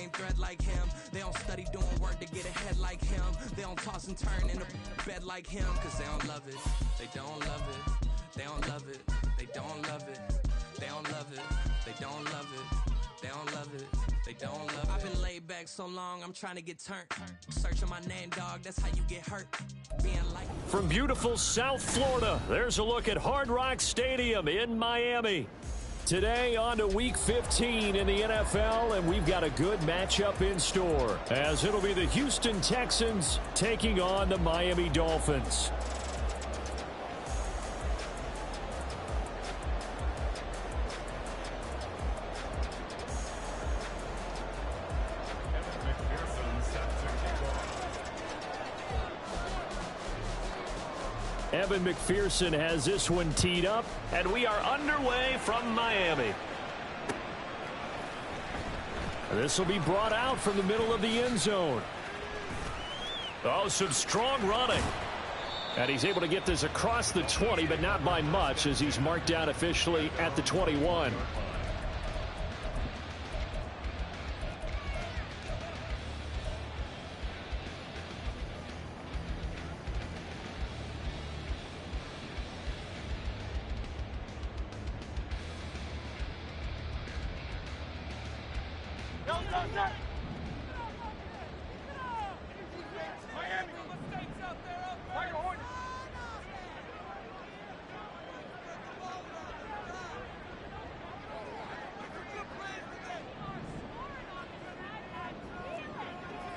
same thread like him. They don't study doing work to get ahead like him. They don't toss and turn in a bed like him. Cause they don't love it, they don't love it. They don't love it, they don't love it. They don't love it, they don't love it. They don't love it, they don't love it. I've been laid back so long, I'm trying to get turned. Searching my name, dog, that's how you get hurt. Being like From beautiful South Florida, there's a look at Hard Rock Stadium in Miami. Today on to Week 15 in the NFL, and we've got a good matchup in store, as it'll be the Houston Texans taking on the Miami Dolphins. Evan McPherson has this one teed up, and we are underway from Miami. This will be brought out from the middle of the end zone. Oh, some strong running. And he's able to get this across the 20, but not by much, as he's marked down officially at the 21.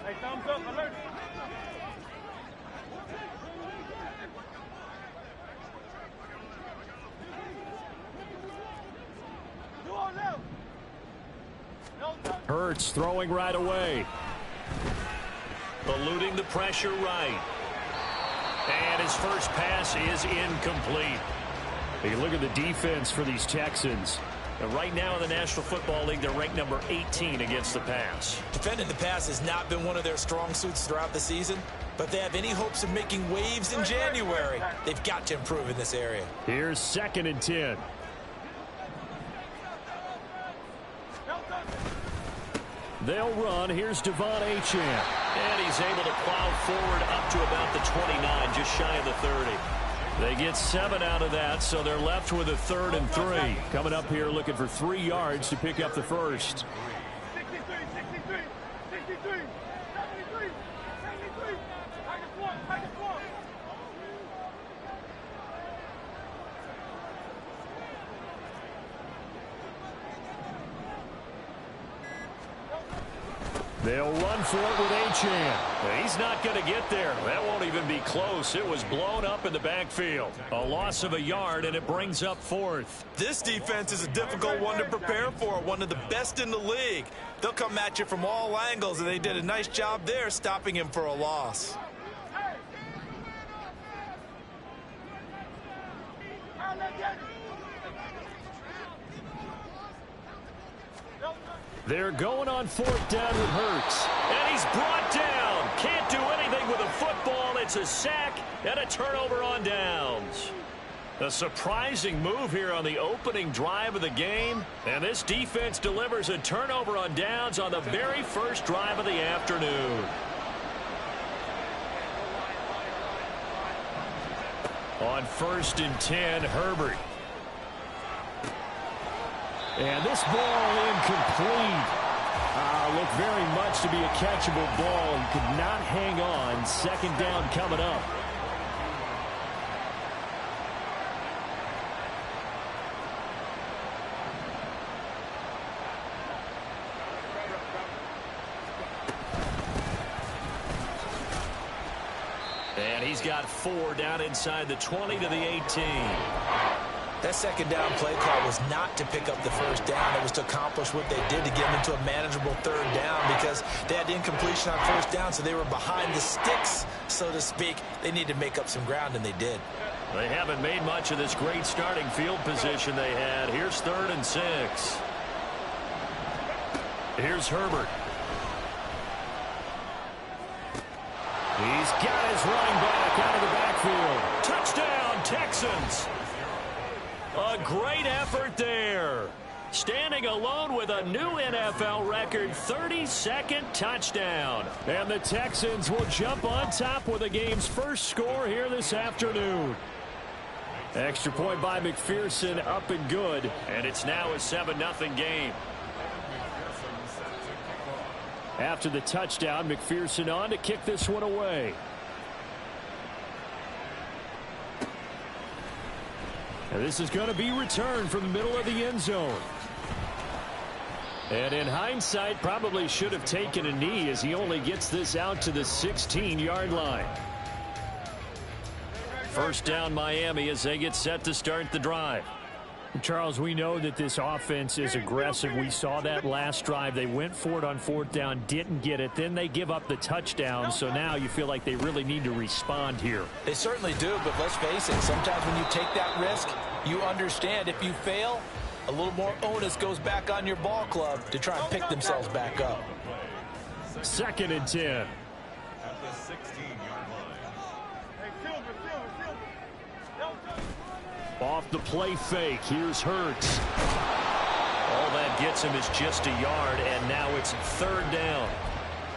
Hey, thumbs up, alert. Hurts throwing right away. Eluding the pressure right. And his first pass is incomplete. You look at the defense for these Texans. And right now in the National Football League, they're ranked number 18 against the pass. Defending the pass has not been one of their strong suits throughout the season, but they have any hopes of making waves in January, they've got to improve in this area. Here's 2nd and 10. They'll run. Here's Devon Achane. And he's able to plow forward up to about the 29, just shy of the 30. They get 7 out of that, so they're left with a 3rd and 3. Coming up here looking for 3 yards to pick up the first. 63, 63, 63, 73, 73. Take a swap. They'll run for it with Achane. He's not going to get there. That won't even be close. It was blown up in the backfield. A loss of a yard, and it brings up 4th. This defense is a difficult one to prepare for, one of the best in the league. They'll come at you from all angles, and they did a nice job there stopping him for a loss. They're going on 4th down with Hurts. And he's brought down. Can't do anything with a football. It's a sack and a turnover on downs. A surprising move here on the opening drive of the game. And this defense delivers a turnover on downs on the very first drive of the afternoon. On 1st and 10, Herbert. And this ball incomplete. Looked very much to be a catchable ball. He could not hang on. 2nd down coming up. And he's got 4 down inside the 20 to the 18. That 2nd down play call was not to pick up the first down. It was to accomplish what they did to get them into a manageable 3rd down because they had incompletion on 1st down, so they were behind the sticks, so to speak. They needed to make up some ground, and they did. They haven't made much of this great starting field position they had. Here's 3rd and 6. Here's Herbert. He's got his running back out of the backfield. Touchdown, Texans. A great effort there. Standing alone with a new NFL record 32nd touchdown. And the Texans will jump on top with the game's first score here this afternoon. Extra point by McPherson, up and good. And it's now a 7-0 game. After the touchdown, McPherson on to kick this one away. And this is going to be returned from the middle of the end zone. And in hindsight, probably should have taken a knee as he only gets this out to the 16-yard line. First down, Miami, as they get set to start the drive. Charles, we know that this offense is aggressive. We saw that last drive. They went for it on 4th down, didn't get it. Then they give up the touchdown. So now you feel like they really need to respond here. They certainly do, but let's face it. Sometimes when you take that risk, you understand if you fail, a little more onus goes back on your ball club to try and pick themselves back up. 2nd and 10. Off the play fake. Here's Hurts. All that gets him is just a yard, and now it's 3rd down.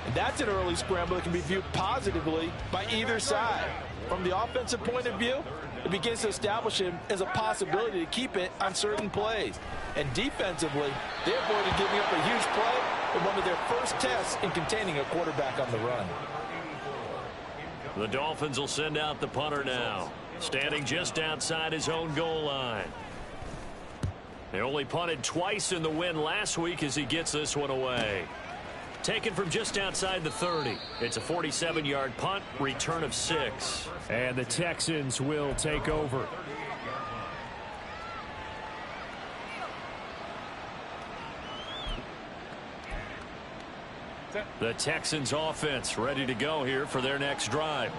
And that's an early scramble that can be viewed positively by either side. From the offensive point of view, it begins to establish him as a possibility to keep it on certain plays. And defensively, they avoided giving up a huge play in one of their first tests in containing a quarterback on the run. The Dolphins will send out the punter now, standing just outside his own goal line. They only punted twice in the win last week as he gets this one away. Taken from just outside the 30. It's a 47-yard punt, return of 6. And the Texans will take over. The Texans offense ready to go here for their next drive.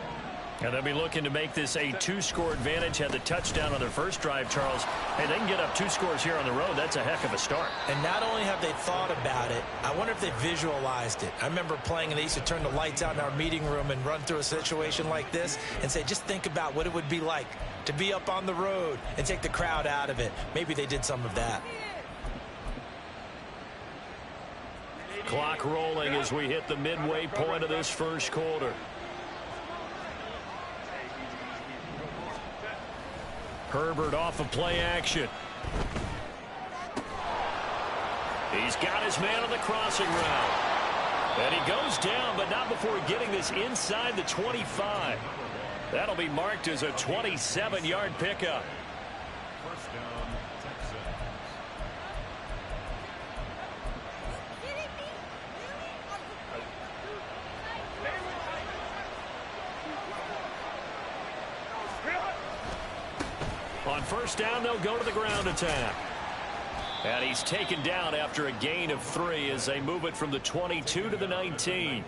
And they'll be looking to make this a 2-score advantage. Had the touchdown on their first drive, Charles. Hey, they can get up 2 scores here on the road. That's a heck of a start. And not only have they thought about it, I wonder if they visualized it. I remember playing, and they used to turn the lights out in our meeting room and run through a situation like this and say, just think about what it would be like to be up on the road and take the crowd out of it. Maybe they did some of that. Clock rolling as we hit the midway point of this first quarter. Herbert off of play action. He's got his man on the crossing route. And he goes down, but not before getting this inside the 25. That'll be marked as a 27-yard pickup. First down, Texans. On first down, they'll go to the ground attack. And he's taken down after a gain of 3 as they move it from the 22 to the 19.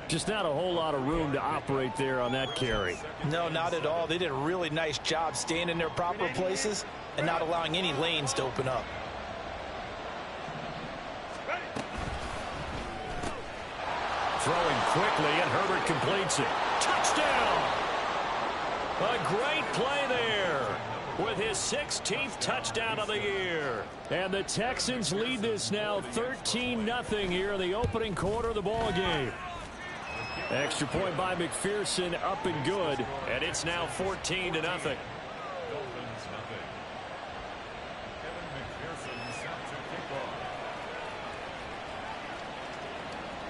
Just not a whole lot of room to operate there on that carry. No, not at all. They did a really nice job staying in their proper places and not allowing any lanes to open up. Throwing quickly, and Herbert completes it. Touchdown! A great play there with his 16th touchdown of the year. And the Texans lead this now 13-0 here in the opening quarter of the ball game. Extra point by McPherson, up and good. And it's now 14-0.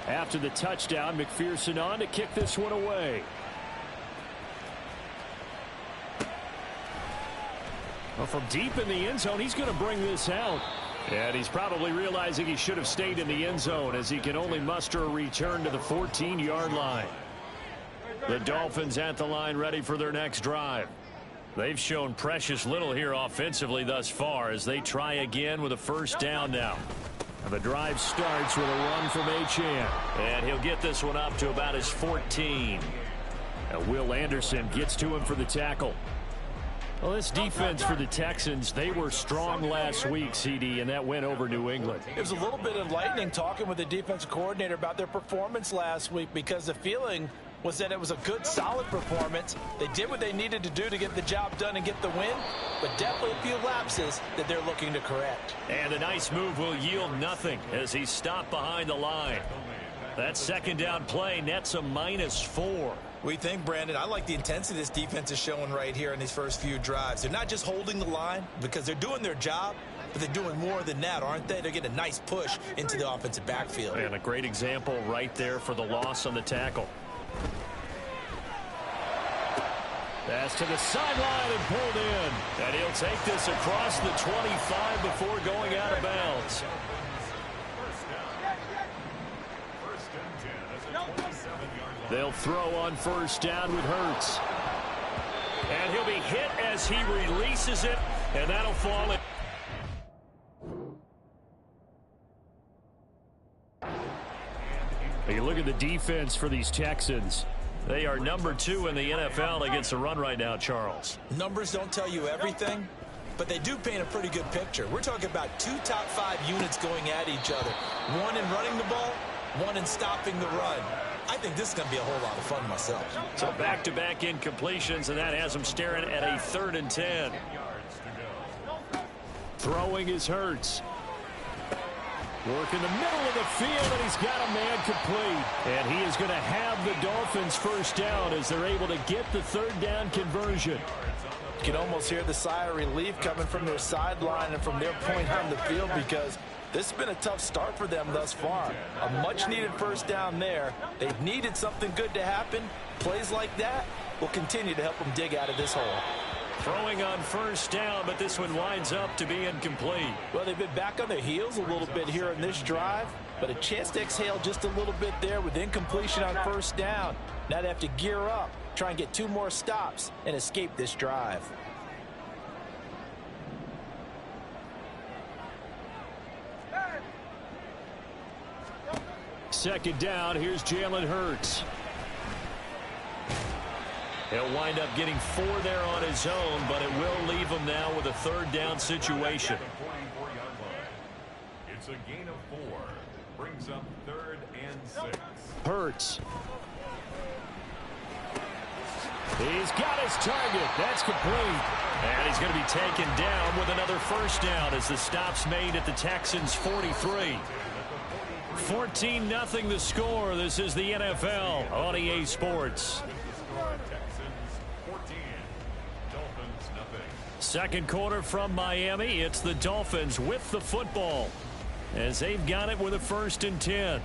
After the touchdown, McPherson on to kick this one away. Well, from deep in the end zone, he's going to bring this out. And he's probably realizing he should have stayed in the end zone as he can only muster a return to the 14-yard line. The Dolphins at the line ready for their next drive. They've shown precious little here offensively thus far as they try again with a first down now. And the drive starts with a run from Achane. And he'll get this one up to about his 14. And Will Anderson gets to him for the tackle. Well, this defense for the Texans, they were strong last week, CD, and that went over New England. It was a little bit enlightening talking with the defensive coordinator about their performance last week because the feeling was that it was a good, solid performance. They did what they needed to do to get the job done and get the win, but definitely a few lapses that they're looking to correct. And a nice move will yield nothing as he's stopped behind the line. That second down play nets a -4. We think, Brandon, I like the intensity this defense is showing right here in these first few drives. They're not just holding the line because they're doing their job, but they're doing more than that, aren't they? They're getting a nice push into the offensive backfield. And a great example right there for the loss on the tackle. Pass to the sideline and pulled in. And he'll take this across the 25 before going out of bounds. They'll throw on first down with Hurts. And he'll be hit as he releases it, and that'll fall in. You look at the defense for these Texans. They are number 2 in the NFL against the run right now, Charles. Numbers don't tell you everything, but they do paint a pretty good picture. We're talking about 2 top 5 units going at each other. One in running the ball, one in stopping the run. I think this is going to be a whole lot of fun myself. So back-to-back incompletions, and that has them staring at a 3rd and 10. Throwing is Hurts. Work in the middle of the field, and he's got a man complete. And he is going to have the Dolphins first down as they're able to get the 3rd down conversion. You can almost hear the sigh of relief coming from their sideline and from their point on the field because this has been a tough start for them thus far. A much-needed first down there. They've needed something good to happen. Plays like that will continue to help them dig out of this hole. Throwing on first down, but this one winds up to be incomplete. Well, they've been back on their heels a little bit here in this drive, but a chance to exhale just a little bit there with incompletion on first down. Now they have to gear up, try and get 2 more stops, and escape this drive. Second down, here's Jalen Hurts. He'll wind up getting 4 there on his own, but it will leave him now with a 3rd down situation. It's a gain of 4. Brings up 3rd and 6. Hurts. He's got his target. That's complete. And he's going to be taken down with another first down as the stop's made at the Texans' 43. 14-0 the score. This is the NFL on EA Sports. Second quarter from Miami. It's the Dolphins with the football as they've got it with a 1st and 10.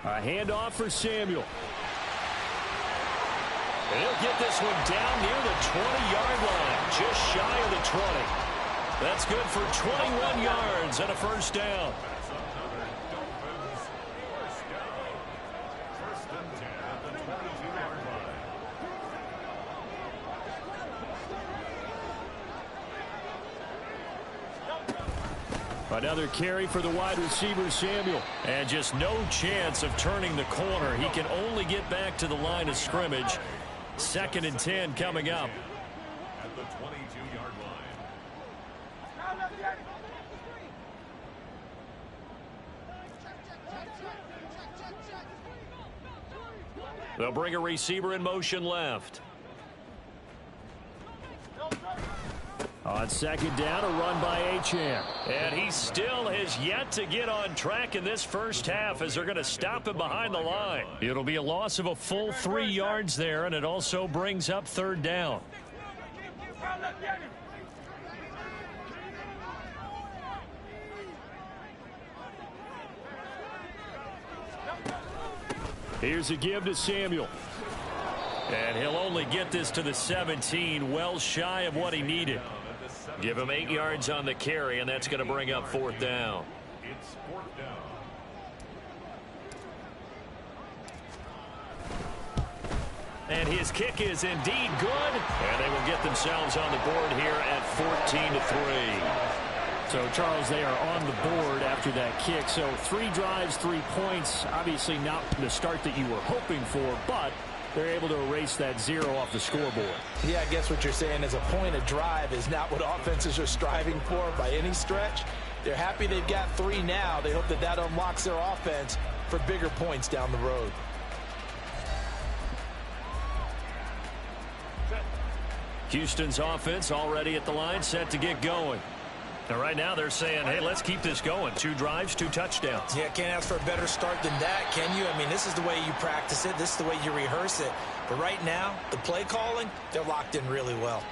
A handoff for Samuel. And he'll get this one down near the 20-yard line, just shy of the 20. That's good for 21 yards and a first down. Another carry for the wide receiver, Samuel. And just no chance of turning the corner. He can only get back to the line of scrimmage. 2nd and 10 coming up. At the 22-yard line. They'll bring a receiver in motion left. On second down, a run by Achane. And he still has yet to get on track in this first half as they're going to stop him behind the line. It'll be a loss of a full 3 yards there, and it also brings up 3rd down. Here's a give to Samuel. And he'll only get this to the 17, well shy of what he needed. Give him 8 yards on the carry, and that's going to bring up 4th down. It's 4th down. And his kick is indeed good. And they will get themselves on the board here at 14-3. So, Charles, they are on the board after that kick. So 3 drives, 3 points. Obviously not the start that you were hoping for, but they're able to erase that 0 off the scoreboard. Yeah, I guess what you're saying is a point of drive is not what offenses are striving for by any stretch. They're happy they've got 3 now. They hope that that unlocks their offense for bigger points down the road. Houston's offense already at the line, set to get going. And right now they're saying, hey, let's keep this going. 2 drives, 2 touchdowns. Yeah, can't ask for a better start than that, can you? I mean, this is the way you practice it. This is the way you rehearse it. But right now, the play calling, they're locked in really well.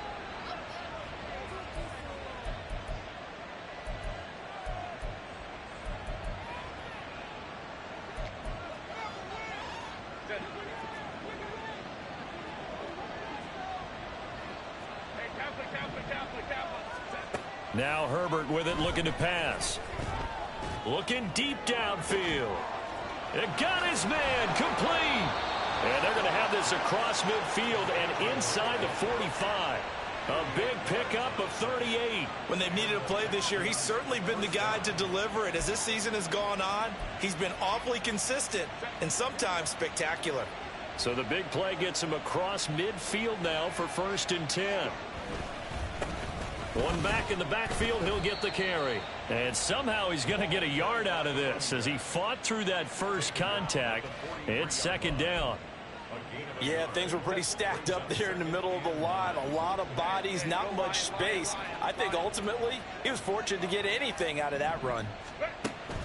Now Herbert with it, looking to pass. Looking deep downfield. It got his man complete. And they're going to have this across midfield and inside the 45. A big pickup of 38. When they've needed a play this year, he's certainly been the guy to deliver it. As this season has gone on, he's been awfully consistent and sometimes spectacular. So the big play gets him across midfield now for 1st and 10. One back in the backfield, he'll get the carry. And somehow he's going to get a yard out of this as he fought through that first contact. It's 2nd down. Yeah, things were pretty stacked up there in the middle of the line. A lot of bodies, not much space. I think ultimately he was fortunate to get anything out of that run.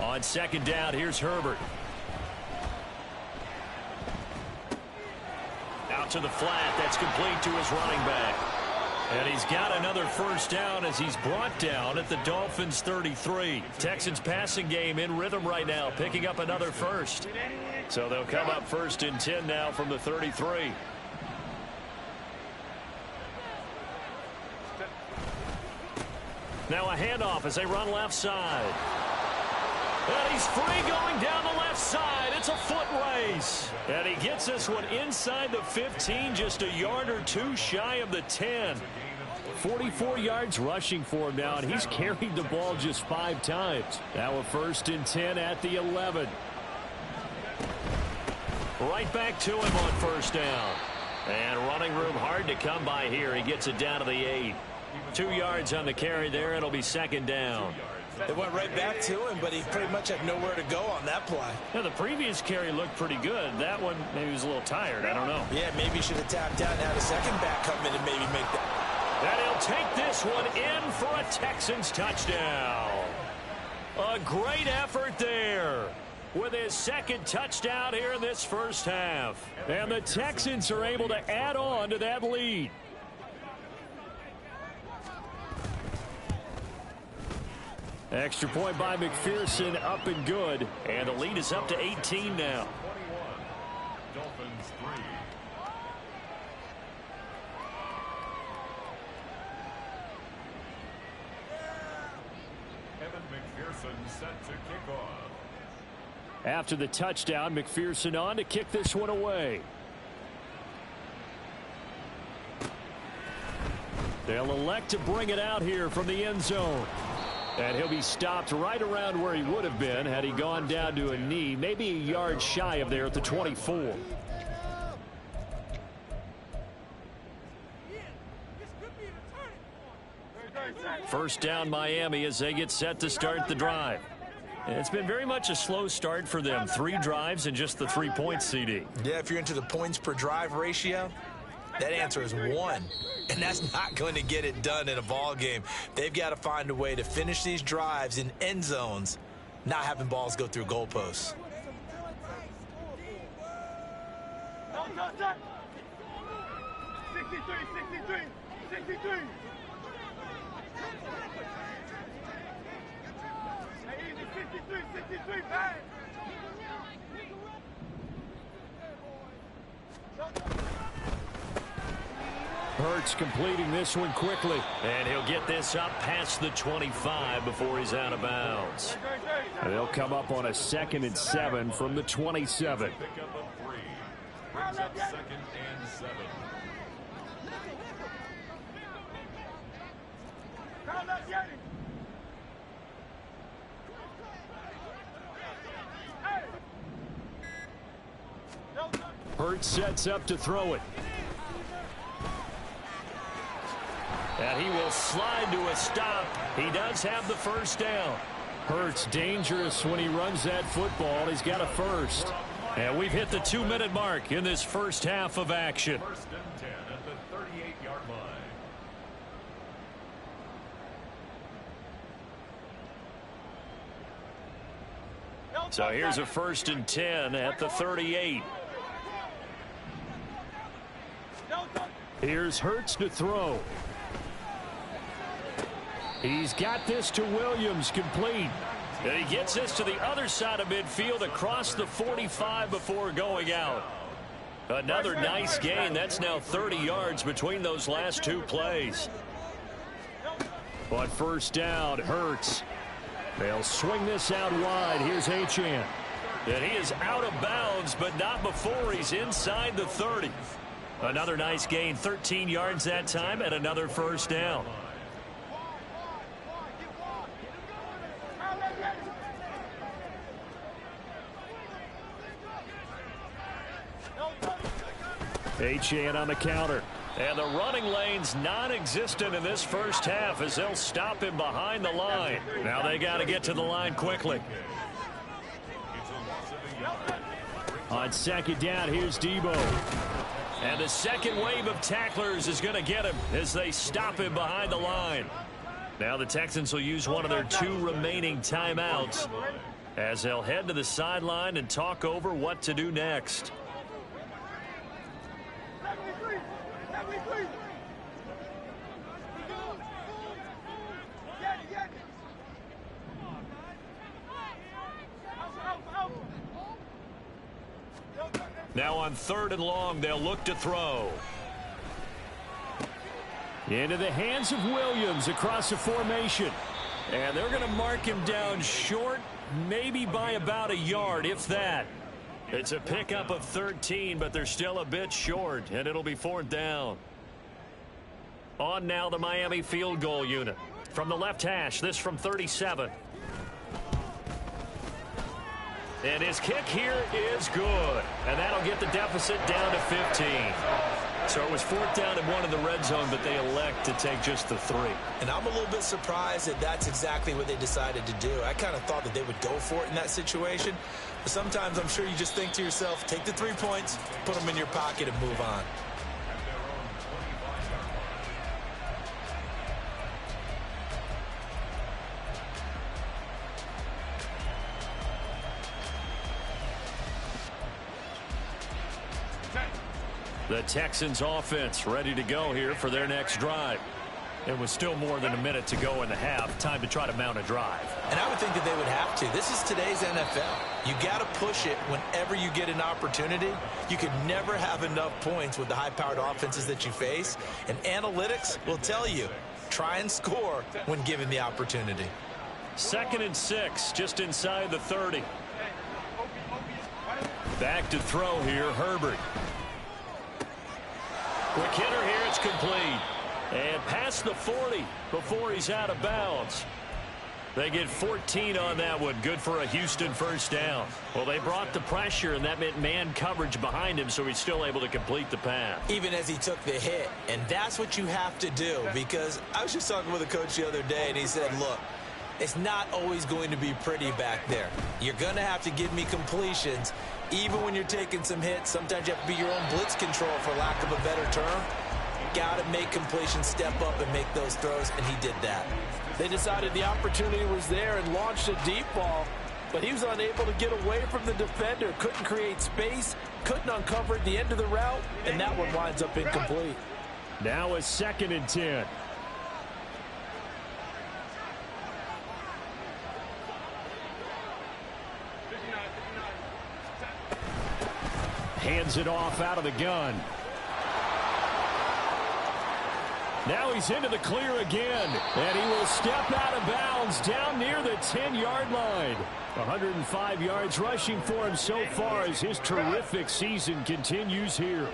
On 2nd down, here's Herbert. Out to the flat. That's complete to his running back. And he's got another 1st down as he's brought down at the Dolphins' 33. Texans passing game in rhythm right now, picking up another 1st. So they'll come up 1st and 10 now from the 33. Now a handoff as they run left side. And he's free going down the left side. It's a foot race. And he gets this one inside the 15, just a yard or 2 shy of the 10. 44 yards rushing for him now, and he's carried the ball just 5 times. Now a 1st and 10 at the 11. Right back to him on 1st down. And running room hard to come by here. He gets it down to the 8. 2 yards on the carry there. It'll be 2nd down. They went right back to him, but he pretty much had nowhere to go on that play. Yeah, the previous carry looked pretty good. That one, maybe he was a little tired. I don't know. Yeah, maybe he should have tapped out and had a second back come in and maybe make that. And he'll take this one in for a Texans touchdown. A great effort there with his 2nd touchdown here in this first half. And the Texans are able to add on to that lead. Extra point by McPherson, up and good. And the lead is up to 18 now. Dolphins 3. Evan McPherson set to kick off. After the touchdown, McPherson on to kick this one away. They'll elect to bring it out here from the end zone. And he'll be stopped right around where he would have been had he gone down to a knee, maybe a yard shy of there at the 24. First down Miami as they get set to start the drive. And it's been very much a slow start for them. 3 drives and just the 3 points, CD. Yeah, if you're into the points per drive ratio, that answer is 1. And that's not going to get it done in a ball game. They've got to find a way to finish these drives in end zones, not having balls go through goalposts. Hurts completing this one quickly. And he'll get this up past the 25 before he's out of bounds. They'll come up on a 2nd and 7 from the 27. Pickup of 3. Brings up 2nd and 7. Hurts sets up to throw it. And he will slide to a stop. He does have the first down. Hurts dangerous when he runs that football. He's got a first. And we've hit the 2-minute mark in this first half of action. First and 10 at the 38-yard line. So here's a first and 10 at the 38. Here's Hurts to throw. He's got this to Williams, complete. And he gets this to the other side of midfield across the 45 before going out. Another nice gain. That's now 30 yards between those last two plays. On first down, Hurts. They'll swing this out wide. Here's Achane. And he is out of bounds, but not before he's inside the 30. Another nice gain, 13 yards that time, and another first down. Achane on the counter. And the running lane's non-existent in this first half as they'll stop him behind the line. Now they got to get to the line quickly. On second down, here's Debo. And the second wave of tacklers is going to get him as they stop him behind the line. Now the Texans will use one of their 2 remaining timeouts as they'll head to the sideline and talk over what to do next. Now on 3rd and long, they'll look to throw. Into the hands of Williams across the formation. And they're going to mark him down short, maybe by about a yard, if that. It's a pickup of 13, but they're still a bit short, and it'll be 4th down. On now the Miami field goal unit. From the left hash, this from 37. And his kick here is good. And that'll get the deficit down to 15. So it was 4th down and 1 in the red zone, but they elect to take just the 3. And I'm a little bit surprised that that's exactly what they decided to do. I kind of thought that they would go for it in that situation. But sometimes I'm sure you just think to yourself, take the 3 points, put them in your pocket, and move on. The Texans offense ready to go here for their next drive. It was still more than a minute to go in the half. Time to try to mount a drive. And I would think that they would have to. This is today's NFL. You got to push it whenever you get an opportunity. You could never have enough points with the high-powered offenses that you face. And analytics will tell you, try and score when given the opportunity. 2nd and 6, just inside the 30. Back to throw here, Herbert. Quick hitter here, it's complete. And past the 40 before he's out of bounds. They get 14 on that one. Good for a Houston first down. Well, they brought the pressure, and that meant man coverage behind him, so he's still able to complete the pass. Even as he took the hit. And that's what you have to do, because I was just talking with a coach the other day, and he said, look, it's not always going to be pretty back there. You're going to have to give me completions. Even when you're taking some hits, sometimes you have to be your own blitz control, for lack of a better term. Got to make completions, step up and make those throws, and he did that. They decided the opportunity was there and launched a deep ball, but he was unable to get away from the defender, couldn't create space, couldn't uncover the end of the route, and that one winds up incomplete. Now a 2nd and 10. Hands it off out of the gun. Now he's into the clear again, and he will step out of bounds down near the 10-yard line. 105 yards rushing for him so far as his terrific season continues here.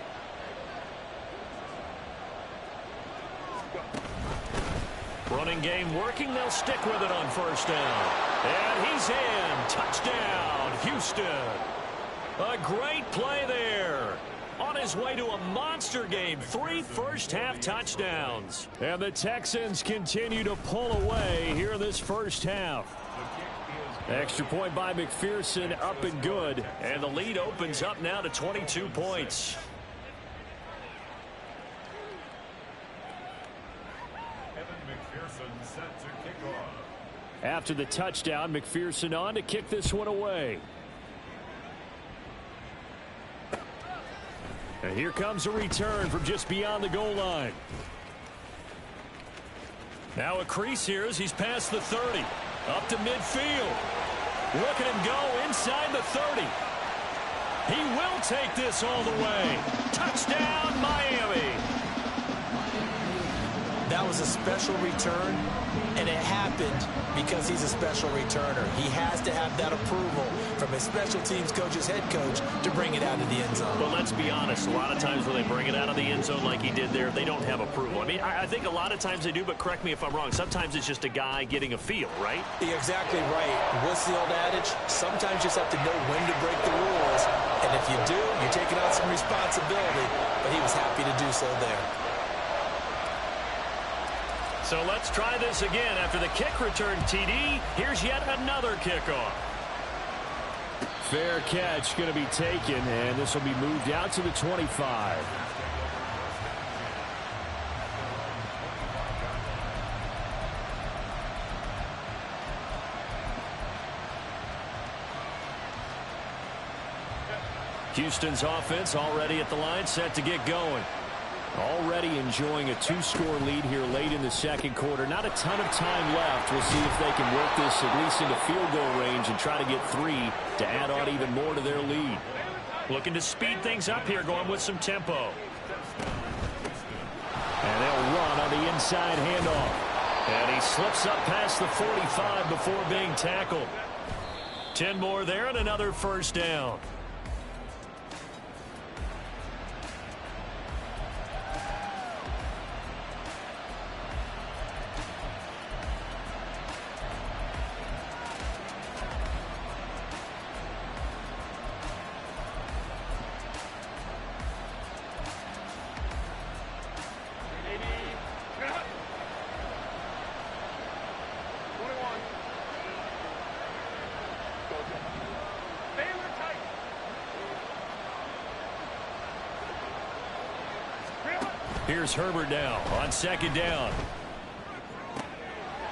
Running game working. They'll stick with it on first down. And he's in. Touchdown, Houston. A great play there. On his way to a monster game, 3 first-half touchdowns. And the Texans continue to pull away here in this first half. Extra point by McPherson, up and good. And the lead opens up now to 22 points. Set to kick off. After the touchdown, McPherson on to kick this one away. And here comes a return from just beyond the goal line. Now a crease here as he's past the 30. Up to midfield. Look at him go inside the 30. He will take this all the way. Touchdown, Miami. That was a special return, and it happened because he's a special returner. He has to have that approval from his special teams coach's head coach to bring it out of the end zone. But let's be honest, a lot of times when they bring it out of the end zone like he did there, they don't have approval. I mean, I think a lot of times they do, but correct me if I'm wrong. Sometimes it's just a guy getting a feel, right? You're exactly right. What's the old adage? Sometimes you just have to know when to break the rules, and if you do, you're taking on some responsibility, but he was happy to do so there. So let's try this again. After the kick return TD, here's yet another kickoff. Fair catch going to be taken, and this will be moved out to the 25. Houston's offense already at the line, set to get going. Already enjoying a 2-score lead here late in the second quarter. Not a ton of time left. We'll see if they can work this at least into field goal range and try to get 3 to add on even more to their lead. Looking to speed things up here, going with some tempo. And they'll run on the inside handoff. And he slips up past the 45 before being tackled. 10 more there and another first down. Here's Herbert now on second down.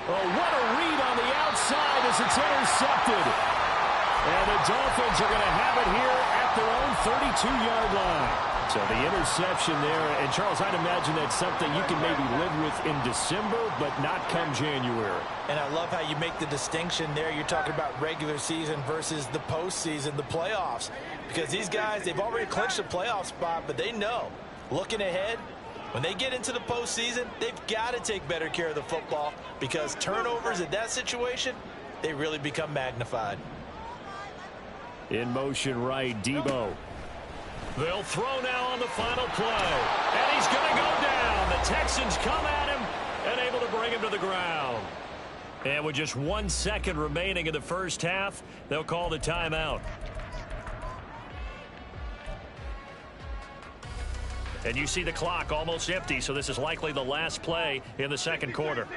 Oh, what a read on the outside as it's intercepted. And the Dolphins are going to have it here at their own 32-yard line. So the interception there. And, Charles, I'd imagine that's something you can maybe live with in December, but not come January. And I love how you make the distinction there. You're talking about regular season versus the postseason, the playoffs. Because these guys, they've already clinched a playoff spot, but they know, looking ahead, when they get into the postseason, they've got to take better care of the football because turnovers in that situation, they really become magnified. In motion right, Debo. They'll throw now on the final play. And he's going to go down. The Texans come at him and able to bring him to the ground. And with just 1 second remaining in the first half, they'll call the timeout. And you see the clock almost empty, so this is likely the last play in the second quarter.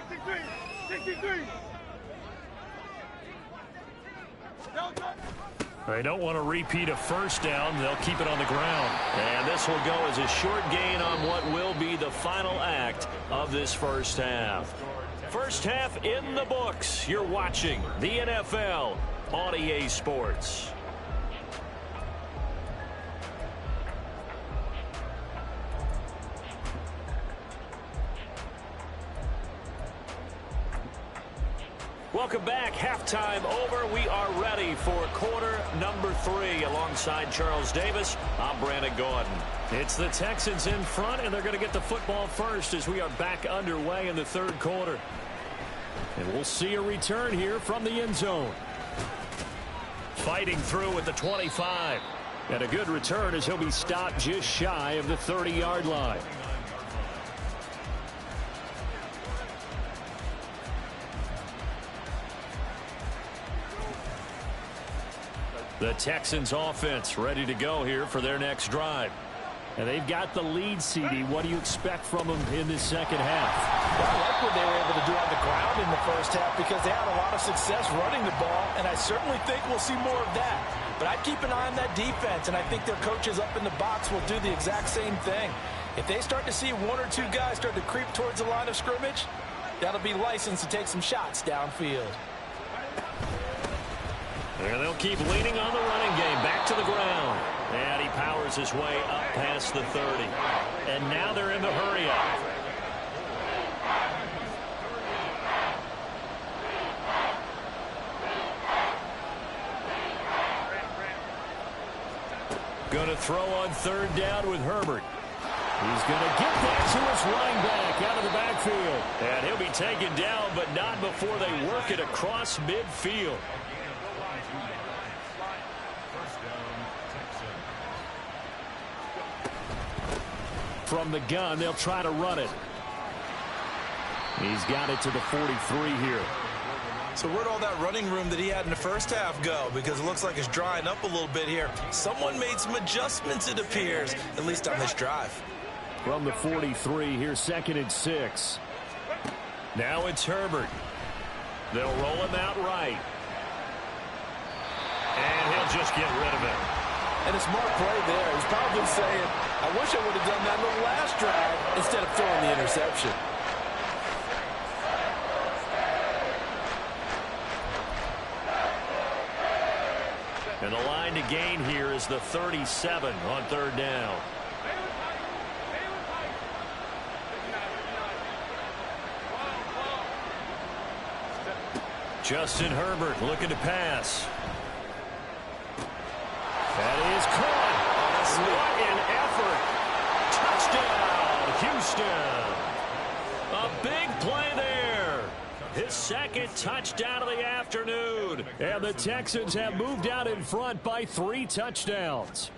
63. They don't want to repeat a first down. They'll keep it on the ground. And this will go as a short gain on what will be the final act of this first half. First half in the books. You're watching the NFL on EA Sports. Welcome back. Halftime over. We are ready for quarter number 3. Alongside Charles Davis, I'm Brandon Gordon. It's the Texans in front, and they're going to get the football first as we are back underway in the third quarter. And we'll see a return here from the end zone. Fighting through at the 25. And a good return as he'll be stopped just shy of the 30-yard line. The Texans offense ready to go here for their next drive. And they've got the lead, CD. What do you expect from them in this second half? Well, I like what they were able to do on the ground in the first half because they had a lot of success running the ball, and I certainly think we'll see more of that. But I'd keep an eye on that defense, and I think their coaches up in the box will do the exact same thing. If they start to see one or two guys start to creep towards the line of scrimmage, that'll be licensed to take some shots downfield. And they'll keep leaning on the running game. Back to the ground. And he powers his way up past the 30. And now they're in the hurry up. Going to throw on third down with Herbert. He's going to get that to his running back out of the backfield. And he'll be taken down, but not before they work it across midfield. From the gun, they'll try to run it. He's got it to the 43 here. So where'd all that running room that he had in the first half go? Because it looks like it's drying up a little bit here. Someone made some adjustments, it appears, at least on this drive. From the 43, here's 2nd and 6. Now it's Herbert. They'll roll him out right. And he'll just get rid of it. And a smart play there. He's probably saying, I wish I would have done that in the last drive instead of throwing the interception. And the line to gain here is the 37 on third down. Justin Herbert looking to pass. That is caught. What an effort. Touchdown, Houston. A big play there. His second touchdown of the afternoon. And the Texans have moved out in front by 3 touchdowns.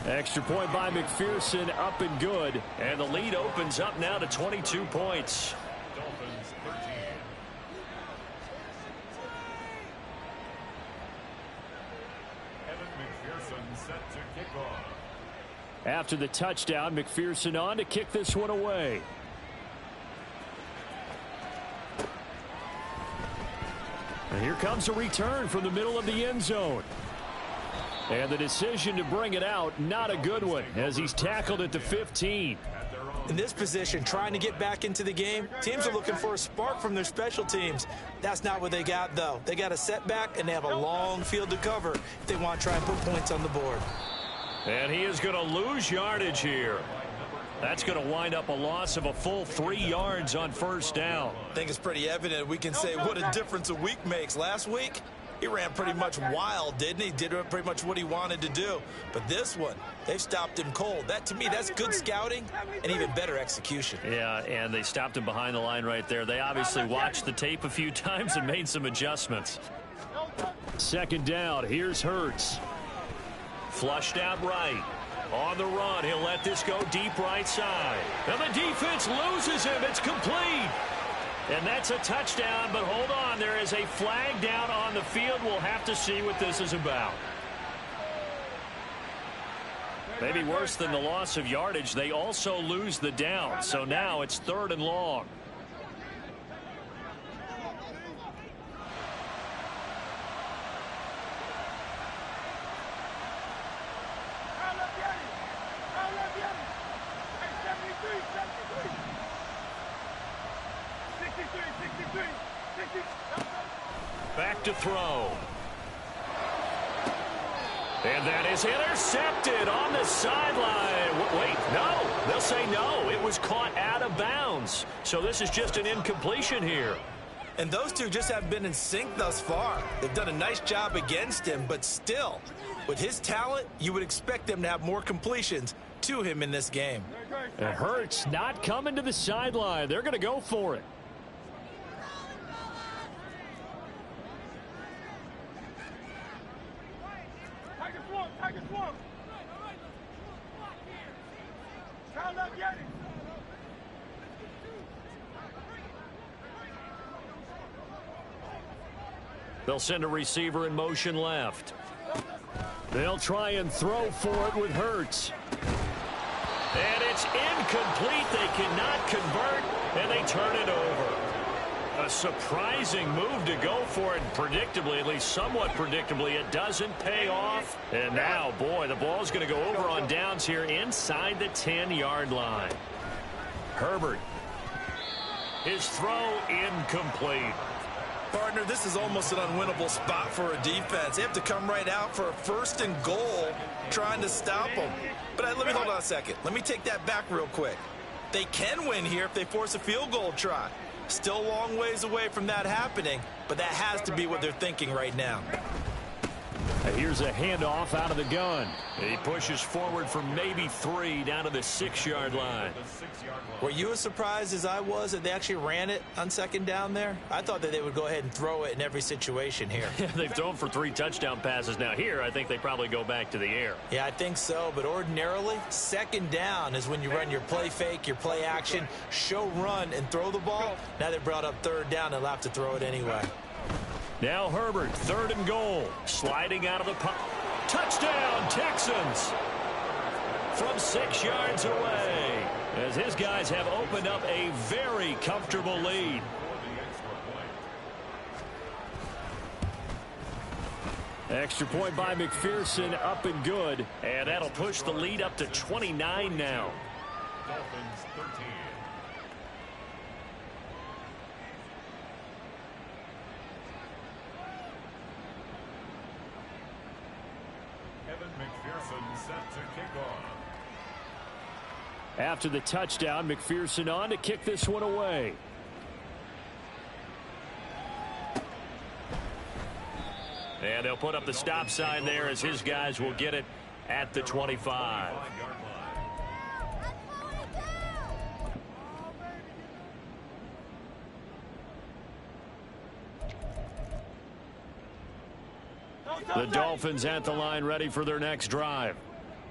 Extra point by McPherson, up and good. And the lead opens up now to 22 points. Dolphins 13. Evan McPherson set to kick off. After the touchdown, McPherson on to kick this one away. And here comes a return from the middle of the end zone. And the decision to bring it out, not a good one, as he's tackled at the 15. In this position, trying to get back into the game, teams are looking for a spark from their special teams. That's not what they got, though. They got a setback, and they have a long field to cover if they want to try and put points on the board. And he is going to lose yardage here. That's going to wind up a loss of a full 3 yards on first down. I think it's pretty evident. We can say what a difference a week makes. Last week, he ran pretty much wild, didn't he? Did pretty much what he wanted to do. But this one, they've stopped him cold. That, to me, that's good scouting and even better execution. Yeah, and they stopped him behind the line right there. They obviously watched the tape a few times and made some adjustments. 2nd down, here's Hurts. Flushed out right. On the run, he'll let this go deep right side. And the defense loses him. It's complete. And that's a touchdown, but hold on. There is a flag down on the field. We'll have to see what this is about. Maybe worse than the loss of yardage, they also lose the down. So now it's 3rd and long. Back to throw. And that is intercepted on the sideline. Wait, no. They'll say no. It was caught out of bounds. So this is just an incompletion here. And those two just haven't been in sync thus far. They've done a nice job against him, but still, with his talent, you would expect them to have more completions to him in this game. And Hurts not coming to the sideline. They're going to go for it. They'll send a receiver in motion left. They'll try and throw for it with Hurts. And it's incomplete. They cannot convert, and they turn it over. A surprising move to go for it. Predictably, at least somewhat predictably, it doesn't pay off. And now, boy, the ball's going to go over on downs here inside the 10-yard line. Herbert. His throw incomplete. Partner, this is almost an unwinnable spot for a defense. They have to come right out for a 1st and goal trying to stop them. But let me hold on a second. Let me take that back real quick. They can win here if they force a field goal try. Still a long ways away from that happening, but that has to be what they're thinking right now. Here's a handoff out of the gun. He pushes forward for maybe 3 down to the 6-yard line. Were you as surprised as I was that they actually ran it on 2nd down there? I thought that they would go ahead and throw it in every situation here. They've thrown for 3 touchdown passes. Now here, I think they probably go back to the air. Yeah, I think so, but ordinarily, 2nd down is when you run your play fake, your play action, show run, and throw the ball. Now they brought up 3rd down, and they'll have to throw it anyway. Now Herbert, 3rd and goal. Sliding out of the pocket. Touchdown, Texans! From 6 yards away, as his guys have opened up a very comfortable lead. Extra point by McPherson, up and good. And that'll push the lead up to 29 now. Dolphins 13. McPherson set to kick off. After the touchdown, McPherson on to kick this one away. And they'll put up the stop sign there as his guys will get it at the 25. The Dolphins at the line, ready for their next drive.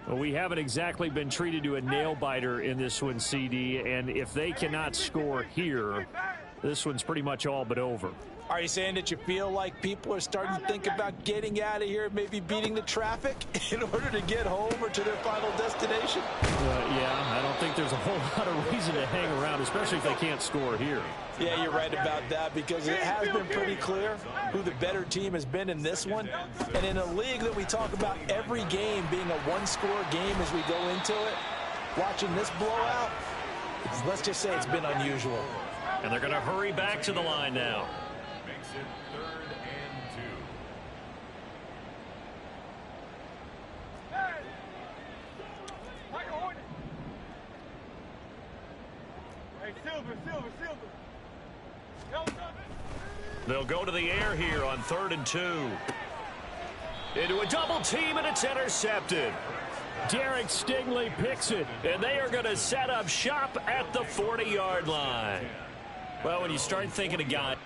Well, we haven't exactly been treated to a nail-biter in this one, CD, and if they cannot score here, this one's pretty much all but over. Are you saying that you feel like people are starting to think about getting out of here, maybe beating the traffic in order to get home or to their final destination? Yeah, I don't think there's a whole lot of reason to hang around, especially if they can't score here. Yeah, you're right about that, because it has been pretty clear who the better team has been in this one. And in a league that we talk about every game being a one-score game as we go into it, watching this blowout, let's just say it's been unusual. And they're going to hurry back to the line now. Makes it 3rd and 2. They'll go to the air here on 3rd and 2. Into a double team, and it's intercepted. Derek Stingley picks it. And they are going to set up shop at the 40-yard line. Well, when you start thinking of guys